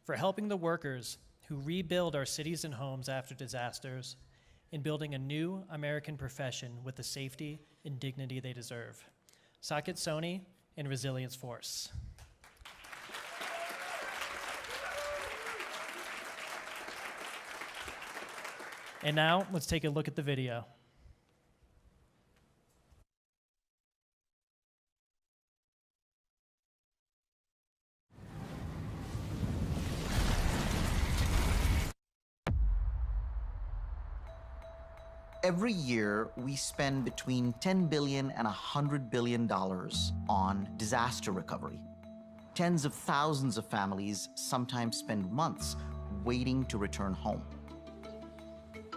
for helping the workers who rebuild our cities and homes after disasters in building a new American profession with the safety and dignity they deserve. Socket Sony and Resilience Force. And now, let's take a look at the video. Every year, we spend between $10 billion and $100 billion on disaster recovery. Tens of thousands of families sometimes spend months waiting to return home.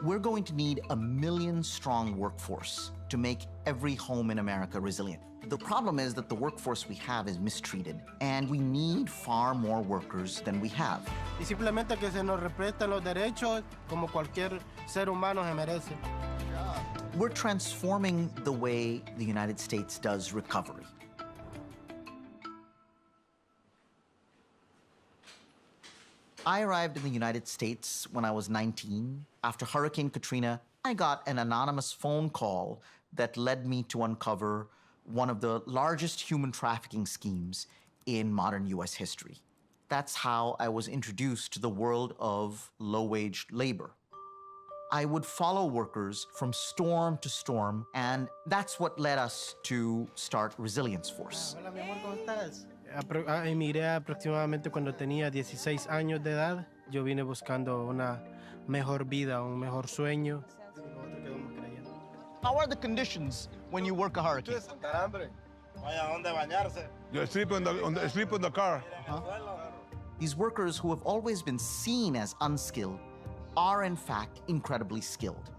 We're going to need a 1 million-strong workforce to make every home in America resilient. The problem is that the workforce we have is mistreated, and we need far more workers than we have. Y simplemente que se nos respetan los derechos como cualquier ser humano se merece. We're transforming the way the United States does recovery. I arrived in the United States when I was 19. After Hurricane Katrina, I got an anonymous phone call that led me to uncover one of the largest human trafficking schemes in modern US history. That's how I was introduced to the world of low-wage labor. I would follow workers from storm to storm, and that's what led us to start Resilience Force. Hola, mi amor, ¿cómo estás? Emigré aproximadamente cuando tenía 16 años de edad. Yo vine buscando una mejor vida, un mejor sueño. How are the conditions when you work a hurricane? You sleep in the car. These workers who have always been seen as unskilled are in fact incredibly skilled.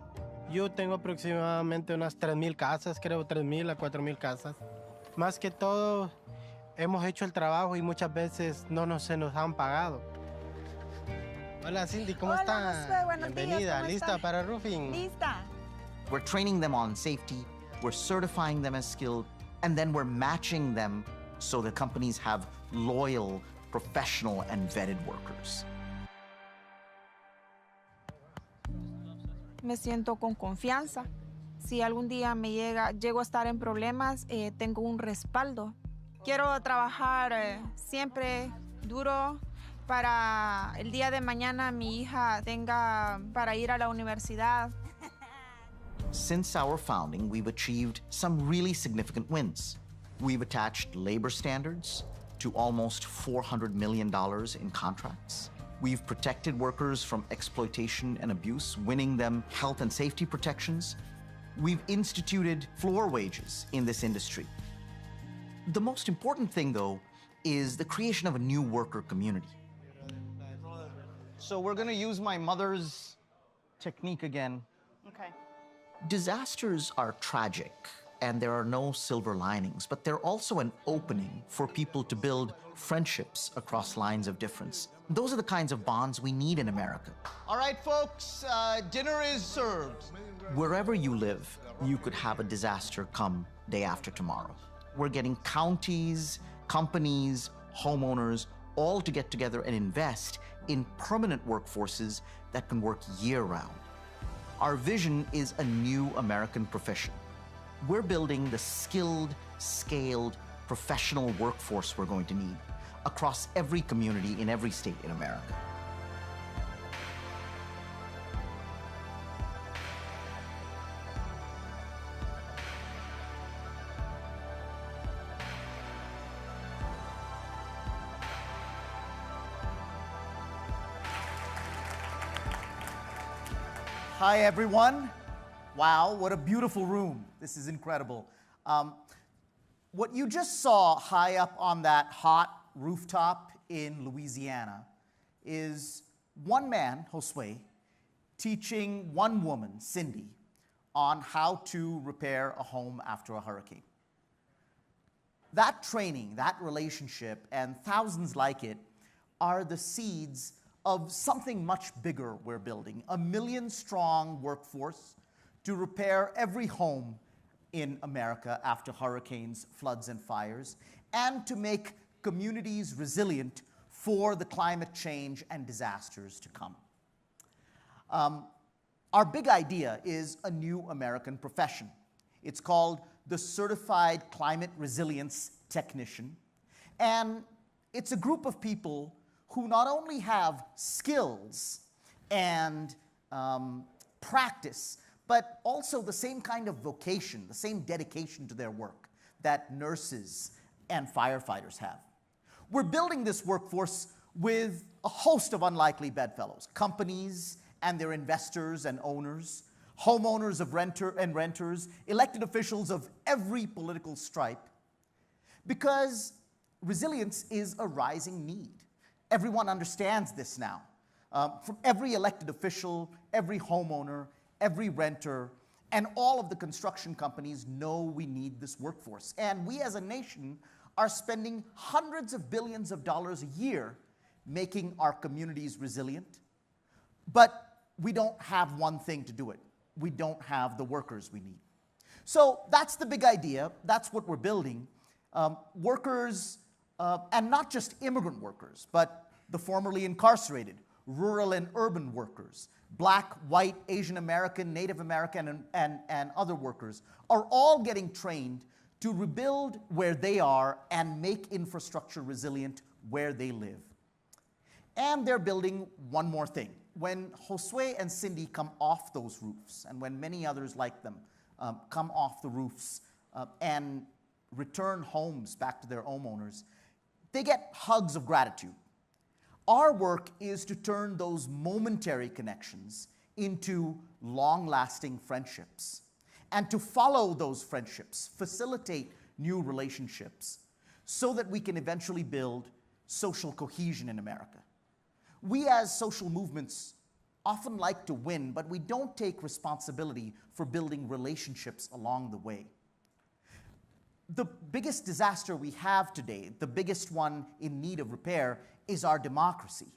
Yo tengo aproximadamente unas 3,000 casas, creo 3,000 a 4,000 casas. Más que todo, hemos hecho el trabajo y muchas veces se nos han pagado. Hola Cindy, ¿cómo estás? Bienvenida, ¿lista para roofing? Lista. We're training them on safety, we're certifying them as skilled, and then we're matching them so that companies have loyal, professional, and vetted workers. Me siento con confianza. Si algún día llego a estar en problemas, tengo un respaldo. Quiero trabajar siempre duro para el día de mañana mi hija tenga para ir a la universidad. Since our founding, we've achieved some really significant wins. We've attached labor standards to almost $400 million in contracts. We've protected workers from exploitation and abuse, winning them health and safety protections. We've instituted floor wages in this industry. The most important thing, though, is the creation of a new worker community. So we're gonna use my mother's technique again. Okay. Disasters are tragic, and there are no silver linings, but they're also an opening for people to build friendships across lines of difference. Those are the kinds of bonds we need in America. All right, folks, dinner is served. Wherever you live, you could have a disaster come day after tomorrow. We're getting counties, companies, homeowners, all to get together and invest in permanent workforces that can work year-round. Our vision is a new American profession. We're building the skilled, scaled, professional workforce we're going to need across every community in every state in America. Hi, everyone. Wow, what a beautiful room. This is incredible. What you just saw high up on that hot rooftop in Louisiana is one man, Josue, teaching one woman, Cindy, on how to repair a home after a hurricane. That training, that relationship, and thousands like it are the seeds of something much bigger we're building, a 1 million-strong workforce to repair every home in America after hurricanes, floods, and fires, and to make communities resilient for the climate change and disasters to come. Our big idea is a new American profession. It's called the Certified Climate Resilience Technician. And it's a group of people who not only have skills and practice, but also the same kind of vocation, the same dedication to their work that nurses and firefighters have. We're building this workforce with a host of unlikely bedfellows, companies and their investors and owners, homeowners of renters, elected officials of every political stripe, because resilience is a rising need. Everyone understands this now. From every elected official, every homeowner, every renter, and all of the construction companies know we need this workforce. And we as a nation are spending hundreds of billions of dollars a year making our communities resilient. But we don't have one thing to do it. We don't have the workers we need. So that's the big idea. That's what we're building. Workers, and not just immigrant workers, but the formerly incarcerated, rural and urban workers, Black, white, Asian American, Native American, and other workers are all getting trained to rebuild where they are and make infrastructure resilient where they live. And they're building one more thing. When Josue and Cindy come off those roofs, and when many others like them come off the roofs and return homes back to their homeowners, they get hugs of gratitude. Our work is to turn those momentary connections into long-lasting friendships, and to follow those friendships, facilitate new relationships, so that we can eventually build social cohesion in America. We as social movements often like to win, but we don't take responsibility for building relationships along the way. The biggest disaster we have today, the biggest one in need of repair, is our democracy.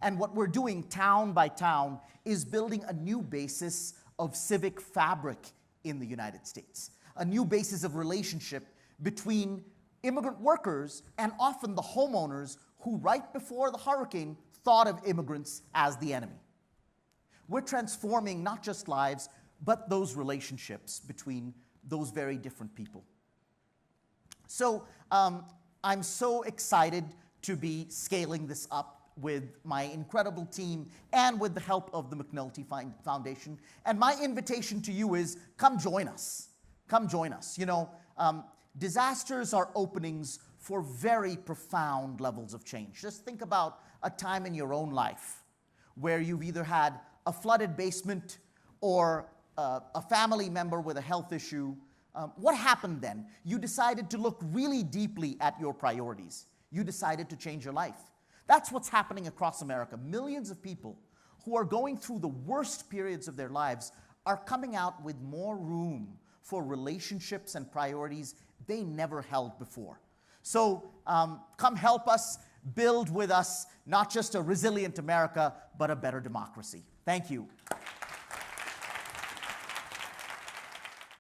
And what we're doing town by town is building a new basis of civic fabric in the United States, a new basis of relationship between immigrant workers and often the homeowners who right before the hurricane thought of immigrants as the enemy. We're transforming not just lives, but those relationships between those very different people. So I'm so excited to be scaling this up with my incredible team and with the help of the McNulty Foundation. And my invitation to you is, come join us. Come join us. You know, disasters are openings for very profound levels of change. Just think about a time in your own life where you've either had a flooded basement or a family member with a health issue. What happened then? You decided to look really deeply at your priorities. You decided to change your life. That's what's happening across America. Millions of people who are going through the worst periods of their lives are coming out with more room for relationships and priorities they never held before. So come help us build with us not just a resilient America, but a better democracy. Thank you.